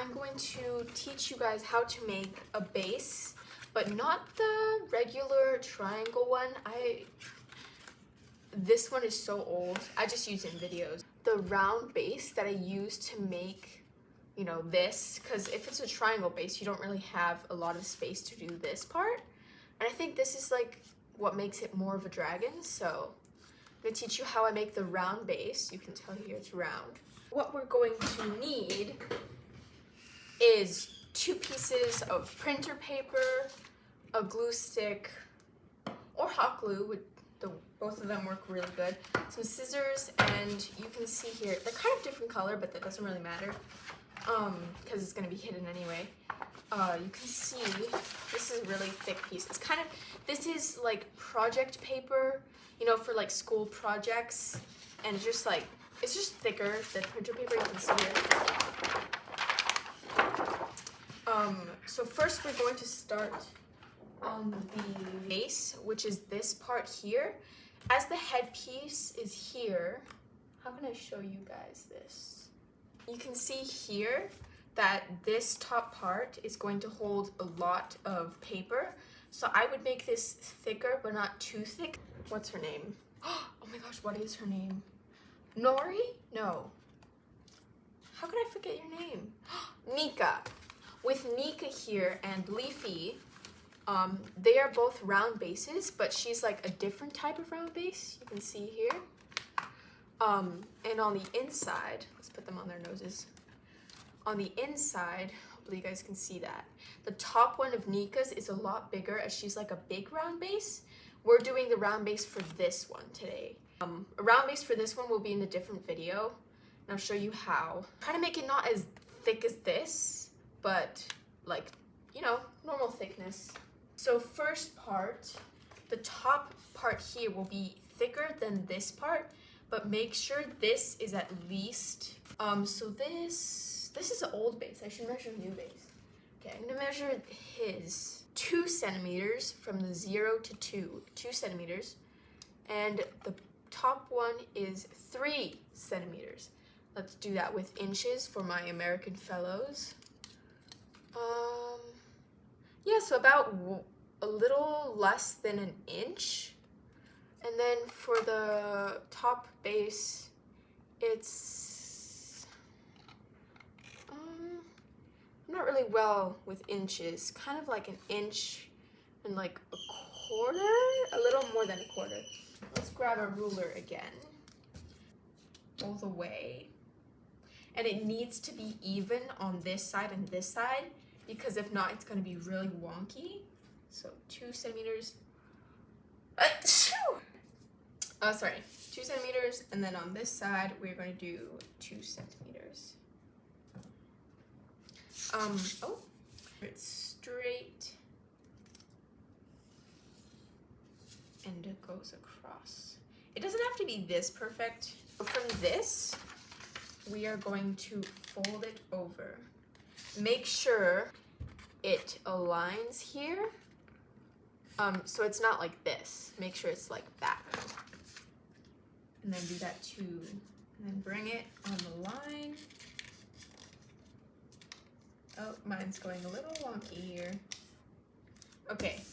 I'm going to teach you guys how to make a base, but not the regular triangle one. This one is so old. I just use it in videos. The round base that I use to make, you know, this, because if it's a triangle base, you don't really have a lot of space to do this part. And I think this is like what makes it more of a dragon. So I'm gonna teach you how I make the round base. You can tell here it's round. What we're going to need is 2 pieces of printer paper, a glue stick, or hot glue. Both of them work really good. Some scissors, and you can see here, they're kind of different color, but that doesn't really matter because it's gonna be hidden anyway. You can see this is a really thick piece. This is like project paper, you know, for like school projects, and it's just thicker than printer paper, you can see here. So first we're going to start on the base, which is this part here. As the headpiece is here, how can I show you guys this? You can see here that this top part is going to hold a lot of paper. So I would make this thicker, but not too thick. What's her name? Oh my gosh, what is her name? Nori? No. How could I forget your name? Nika. With Nika here and Leafy, they are both round bases, but she's like a different type of round base. You can see here. And on the inside, let's put them on their noses. On the inside, hopefully you guys can see that. The top one of Nika's is a lot bigger, as she's like a big round base. We're doing the round base for this one today. A round base for this one will be in a different video, and I'll show you how. Try to make it not as thick as this, but like, you know, normal thickness. So first part, the top part here will be thicker than this part, but make sure this is at least, so this is an old base. I should measure a new base. Okay, I'm gonna measure his 2 centimeters from the 0 to 2 centimeters, and the top one is 3 centimeters. Let's do that with inches for my American fellows. Yeah, so about a little less than an inch. And then for the top base, it's, I'm not really well with inches, kind of like an inch and like a quarter, a little more than a quarter. Let's grab a ruler again, all the way. And it needs to be even on this side and this side, because if not, it's gonna be really wonky. So 2 centimeters. 2 centimeters, and then on this side, we're gonna do 2 centimeters. It's straight, and it goes across. It doesn't have to be this perfect. From this, we are going to fold it over. Make sure it aligns here. So it's not like this. Make sure it's like that. And then do that too. And then bring it on the line. Oh, mine's going a little wonky here. Okay,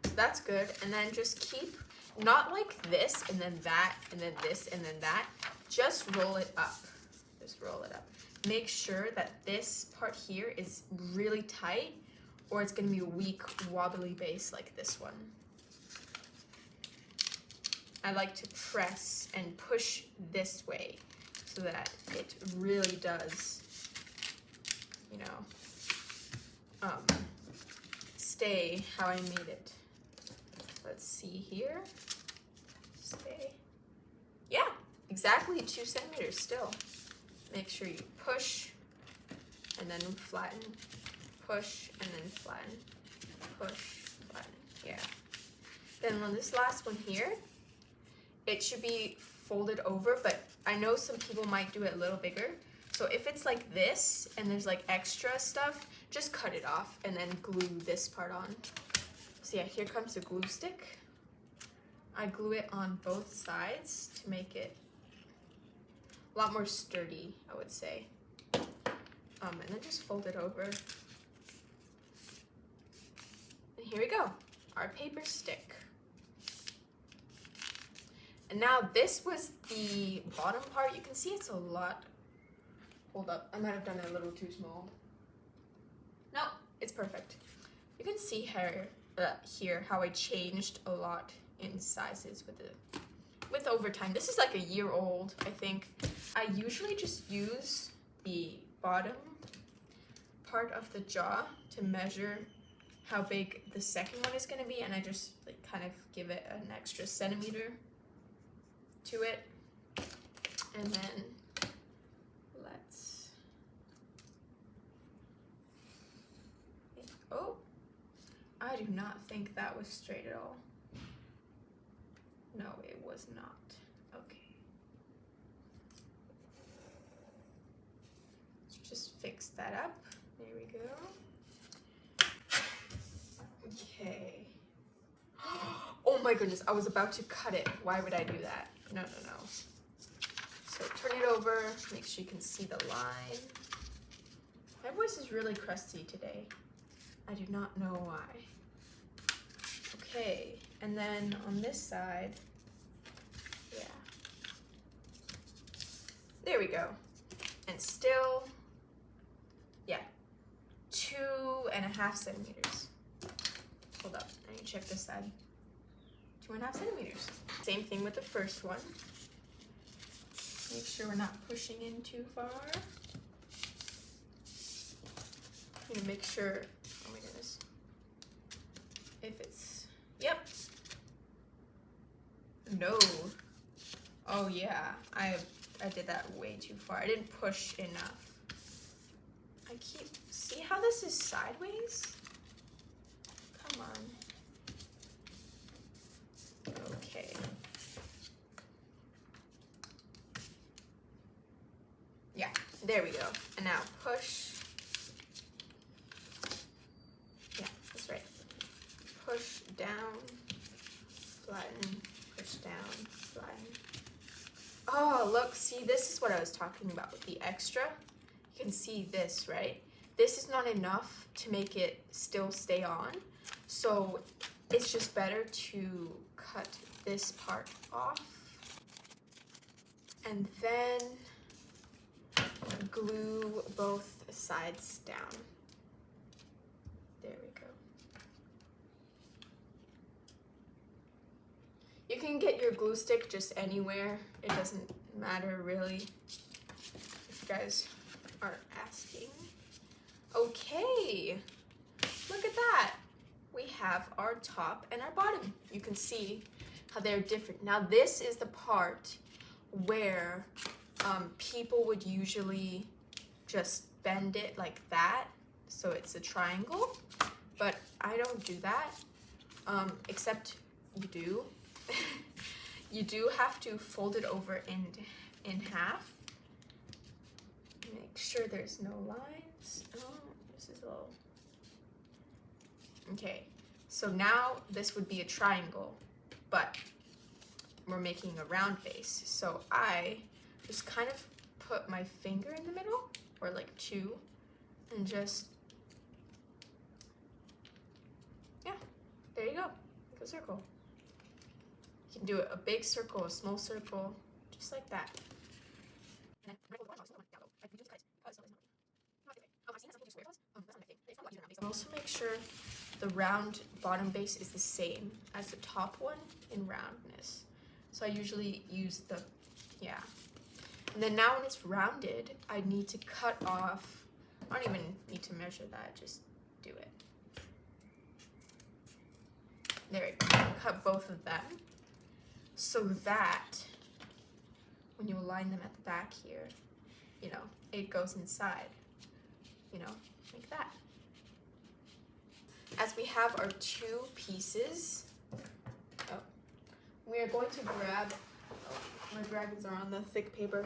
so that's good. And then just keep, not like this, and then that, and then this, and then that. Just roll it up. Just roll it up. Make sure that this part here is really tight, or it's gonna be a weak, wobbly base like this one. I like to press and push this way so that it really does, you know, stay how I made it. Let's see here. Stay. Yeah, exactly 2 centimeters still. Make sure you push and then flatten. Push and then flatten. Push, flatten. Yeah. Then on this last one here, it should be folded over, but I know some people might do it a little bigger. So if it's like this and there's like extra stuff, just cut it off and then glue this part on. So yeah, here comes the glue stick. I glue it on both sides to make it a lot more sturdy, I would say. And then just fold it over. And here we go, our paper stick. And now this was the bottom part. You can see it's a lot. Hold up, I might have done it a little too small. No, it's perfect. You can see here how I changed a lot in sizes with over time. This is like a year old, I think. I usually just use the bottom part of the jaw to measure how big the second one is going to be, and I just like kind of give it an extra centimeter to it. And then oh, I do not think that was straight at all. No, it was not. Okay. Let's just fix that up. There we go. Okay. Oh my goodness, I was about to cut it. Why would I do that? No, no, no. So turn it over, make sure you can see the line. My voice is really crusty today. I do not know why. Okay, and then on this side, yeah. There we go. And still, yeah, 2.5 centimeters. Hold up, I need to check this side. 2.5 centimeters. Same thing with the first one. Make sure we're not pushing in too far. I'm gonna make sure, oh my goodness, if it's, yep. No. Oh yeah, I did that way too far. I didn't push enough. See how this is sideways? Come on. Okay. Yeah, there we go. And now push. Yeah, that's right. Push down, flatten, push down, flatten. Oh, look, see, this is what I was talking about with the extra. You can see this, right? This is not enough to make it still stay on. So it's just better to cut this part off and then glue both sides down. There we go. You can get your glue stick just anywhere. It doesn't matter really, if you guys are asking. Okay, look at that. We have our top and our bottom. You can see how they're different. Now this is the part where people would usually just bend it like that, so it's a triangle, but I don't do that, except you do. You do have to fold it over in half. Make sure there's no lines. Oh, this is a little... Okay, so now this would be a triangle, but we're making a round base. So I just kind of put my finger in the middle, or like two, and just, yeah, there you go, like a circle. You can do a big circle, a small circle, just like that. Also make sure the round bottom base is the same as the top one in roundness. So I usually use the, yeah. And then now when it's rounded, I need to cut off, I don't even need to measure that, just do it. There we go, cut both of them. So that when you align them at the back here, you know, it goes inside, you know, like that. As we have our two pieces, we are going to grab, my dragons are on the thick paper.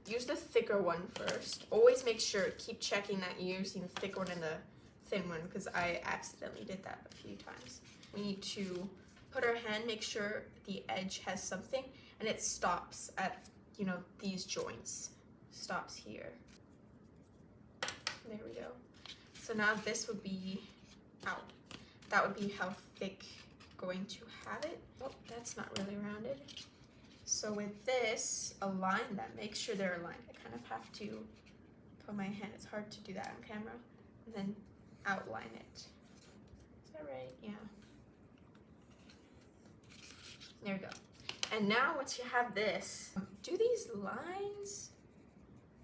Use the thicker one first. Always make sure, keep checking that you're using the thick one and the thin one, because I accidentally did that a few times. We need to put our hand, make sure the edge has something, and it stops at, you know, these joints. Stops here. There we go. So now this would be out. That would be how thick going to have it. Oh, that's not really rounded. So with this, align them. Make sure they're aligned. I kind of have to put my hand. It's hard to do that on camera. And then outline it. Is that right? Yeah. There we go. And now once you have this, do these lines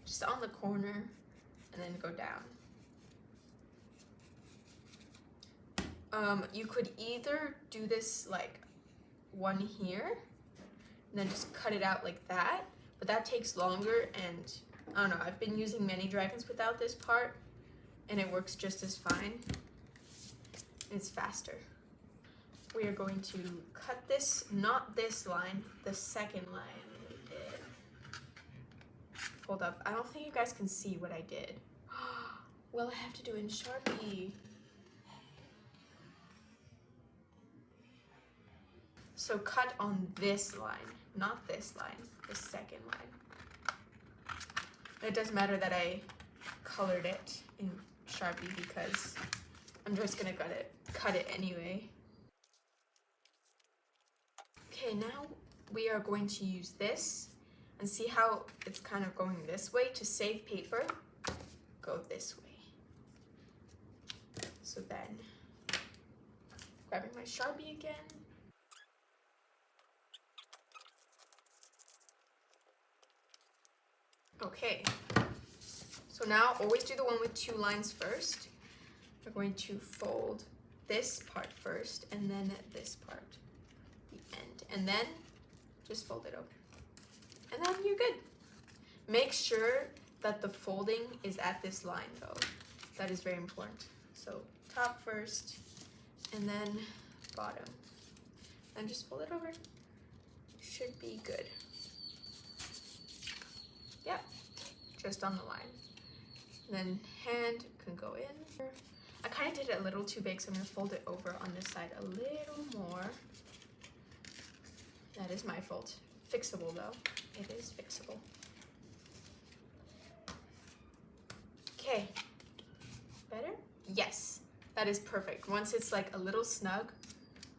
just on the corner and then go down. You could either do this like one here and then just cut it out like that, but that takes longer, and I don't know, I've been using many dragons without this part and it works just as fine. It's faster. We are going to cut this, not this line, the second line we did. Hold up, I don't think you guys can see what I did. Well, I have to do it in Sharpie. So cut on this line, not this line, the second line. It doesn't matter that I colored it in Sharpie because I'm just gonna cut it anyway. Okay, now we are going to use this and see how it's kind of going this way. To save paper, go this way. So then, grabbing my Sharpie again. Okay, so now always do the one with two lines first. We're going to fold this part first and then this part, the end, and then just fold it over. And then you're good. Make sure that the folding is at this line though. That is very important. So top first and then bottom. And just fold it over. Should be good. Yep, just on the line. And then hand can go in. I kind of did it a little too big, so I'm gonna fold it over on this side a little more. That is my fault. Fixable though, it is fixable. Okay, better? Yes, that is perfect. Once it's like a little snug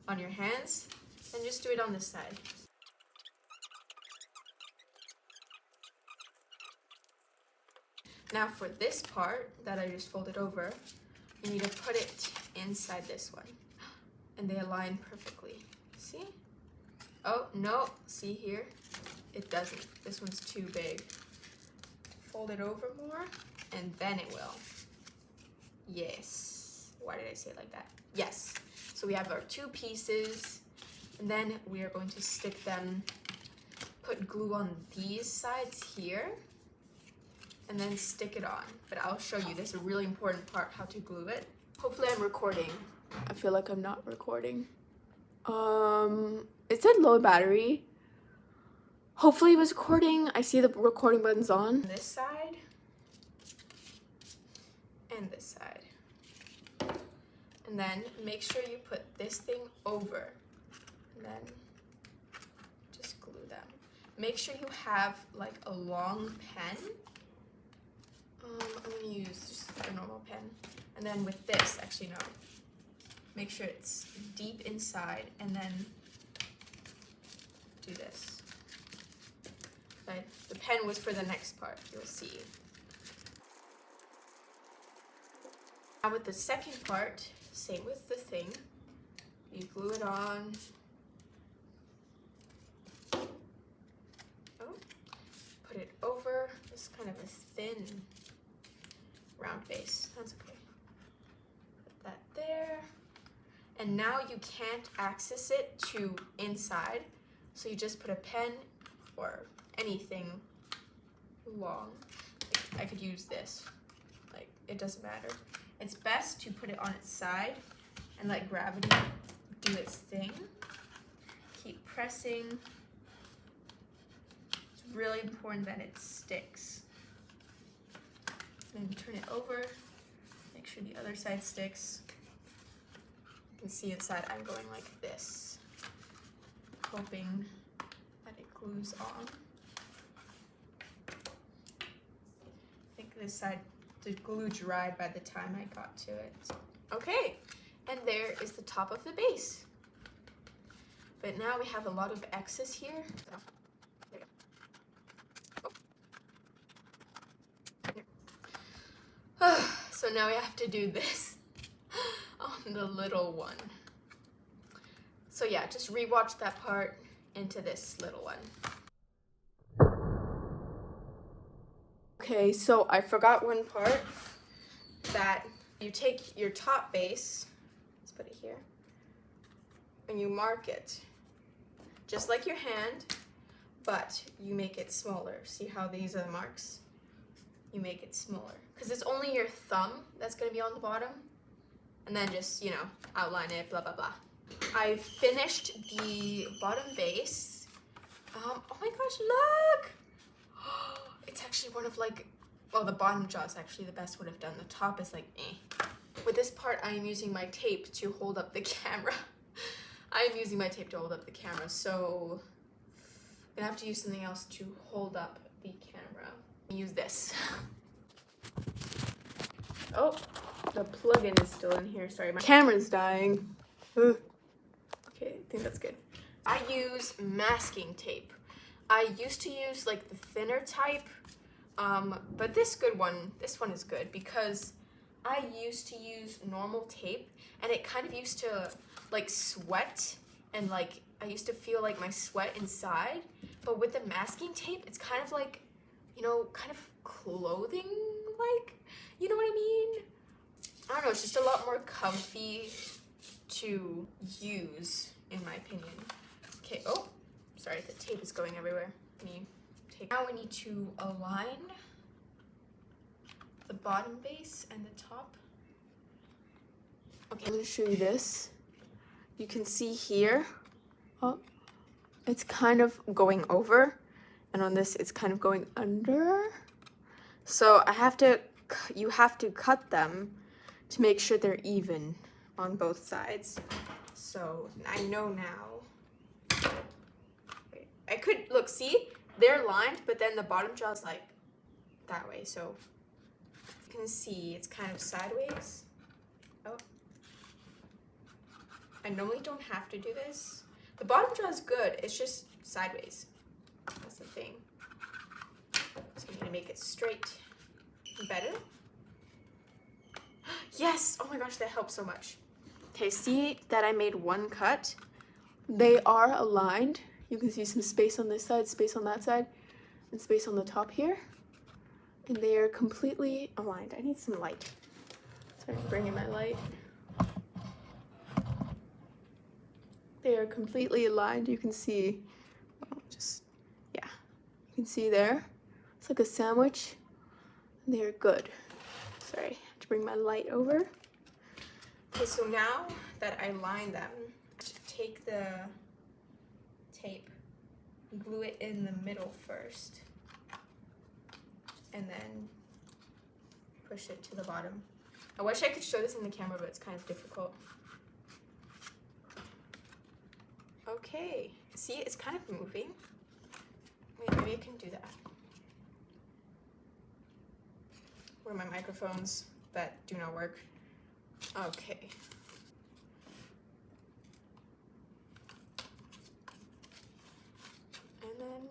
on your hands, then just do it on this side. Now for this part that I just folded over, you need to put it inside this one. And they align perfectly. See? Oh, no. See here? It doesn't. This one's too big. Fold it over more, and then it will. Yes. Why did I say it like that? Yes. So we have our two pieces, and then we are going to stick them, put glue on these sides here, and then stick it on. But I'll show you, this is a really important part, how to glue it. Hopefully I'm recording. I feel like I'm not recording. It said low battery. Hopefully it was recording. I see the recording button's on. This side and this side. And then make sure you put this thing over. And then just glue them. Make sure you have like a long pen. I'm gonna use just a normal pen. And then with this, actually no. Make sure it's deep inside and then do this. But the pen was for the next part, you'll see. Now with the second part, same with the thing. You glue it on. Oh, put it over. It's kind of a thin round base. That's okay. Put that there. And now you can't access it to inside, so you just put a pen or anything long. I could use this, like it doesn't matter. It's best to put it on its side and let gravity do its thing. Keep pressing. It's really important that it sticks. Then turn it over, make sure the other side sticks. You can see inside I'm going like this, hoping that it glues on. I think this side the glue dried by the time I got to it. Okay, and there is the top of the base. But now we have a lot of excess here. So now we have to do this on the little one. So yeah, just rewatch that part into this little one. Okay, so I forgot one part, that you take your top base, let's put it here, and you mark it, just like your hand, but you make it smaller. See how these are the marks? You make it smaller, because it's only your thumb that's gonna be on the bottom, and then just, you know, outline it, blah, blah, blah. I finished the bottom base. Oh my gosh, look! It's actually one of like, well, the bottom jaw is actually the best one I've done. The top is like, eh. With this part, I am using my tape to hold up the camera. I am using my tape to hold up the camera, so I'm gonna have to use something else to hold up the camera. Use this. Oh, the plug-in is still in here. Sorry, my camera's dying. Ugh. Okay, I think that's good. I use masking tape. I used to use like the thinner type, but this one is good because I used to use normal tape and it kind of used to like sweat and like I used to feel like my sweat inside, but with the masking tape, it's kind of like, you know, kind of clothing like, you know what I mean? I don't know, it's just a lot more comfy to use in my opinion. Okay, oh. Sorry, the tape is going everywhere. Now we need to align the bottom base and the top. Okay, I'm gonna show you this. You can see here, oh, it's kind of going over, and on this, it's kind of going under. So you have to cut them to make sure they're even on both sides. So I know now. I could, look, see, they're lined, but then the bottom jaw is like that way, so you can see it's kind of sideways. Oh. I normally don't have to do this. The bottom jaw is good, it's just sideways. That's the thing. So I'm gonna make it straight. Better? Yes! Oh my gosh, that helps so much. Okay, see that I made one cut? They are aligned. You can see some space on this side, space on that side, and space on the top here. And they are completely aligned. I need some light. Sorry, bringing my light. They are completely aligned. You can see, oh, yeah. You can see there. It's like a sandwich. They're good. Sorry, I have to bring my light over. Okay, so now that I line them, take the tape, glue it in the middle first, and then push it to the bottom. I wish I could show this in the camera, but it's kind of difficult. Okay, see, it's kind of moving. Wait, maybe I can do that. Where are my microphones that do not work? Okay. And then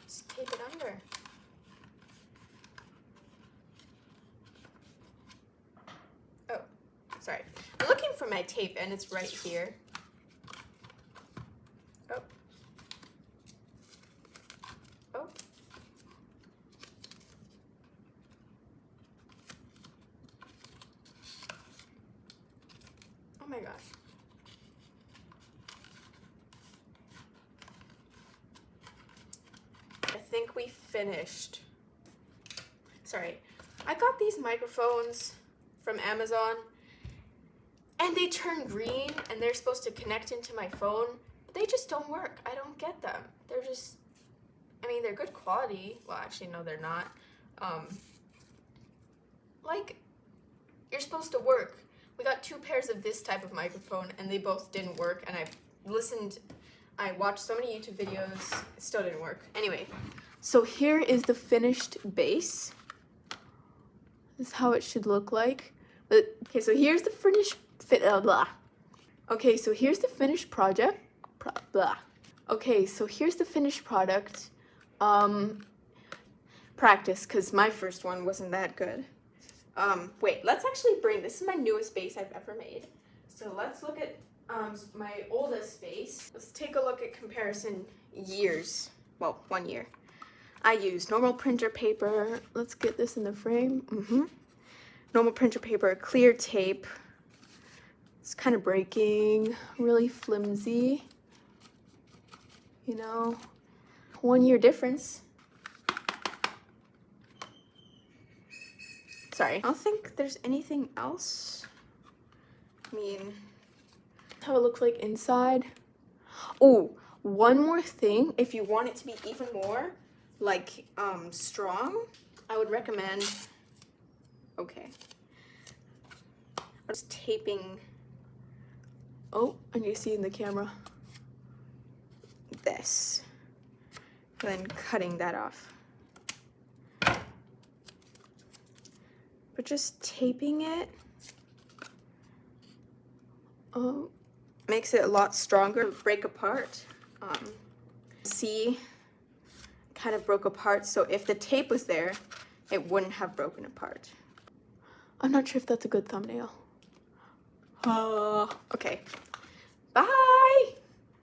just tape it under. Oh, sorry. I'm looking for my tape and it's right here. Oh. Oh. Oh my gosh. I think we finished. Sorry, I got these microphones from Amazon and they turn green and they're supposed to connect into my phone, but they just don't work. I don't get them. They're just, I mean, they're good quality. Well, actually, no, they're not. Like, you're supposed to work. We got 2 pairs of this type of microphone and they both didn't work, and I watched so many YouTube videos, it still didn't work. Anyway, so here is the finished base. This is how it should look like. But, okay, so here's the finished blah. Okay, so here's the finished project. Blah. Okay, so here's the finished product. Practice, because my first one wasn't that good. Wait, let's actually bring, this is my newest base I've ever made. So let's look at my oldest base. Let's take a look at comparison years. Well, 1 year. I used normal printer paper. Let's get this in the frame. Normal printer paper, clear tape. It's kind of breaking, really flimsy. You know, 1 year difference. Sorry, I don't think there's anything else. I mean, that's how it looks like inside. Oh, one more thing, if you want it to be even more like strong, I would recommend, okay, I'm just taping, oh, and you see in the camera, this, and then cutting that off. But just taping it makes it a lot stronger. Break apart. See, kind of broke apart. So if the tape was there, it wouldn't have broken apart. I'm not sure if that's a good thumbnail. Okay. Bye.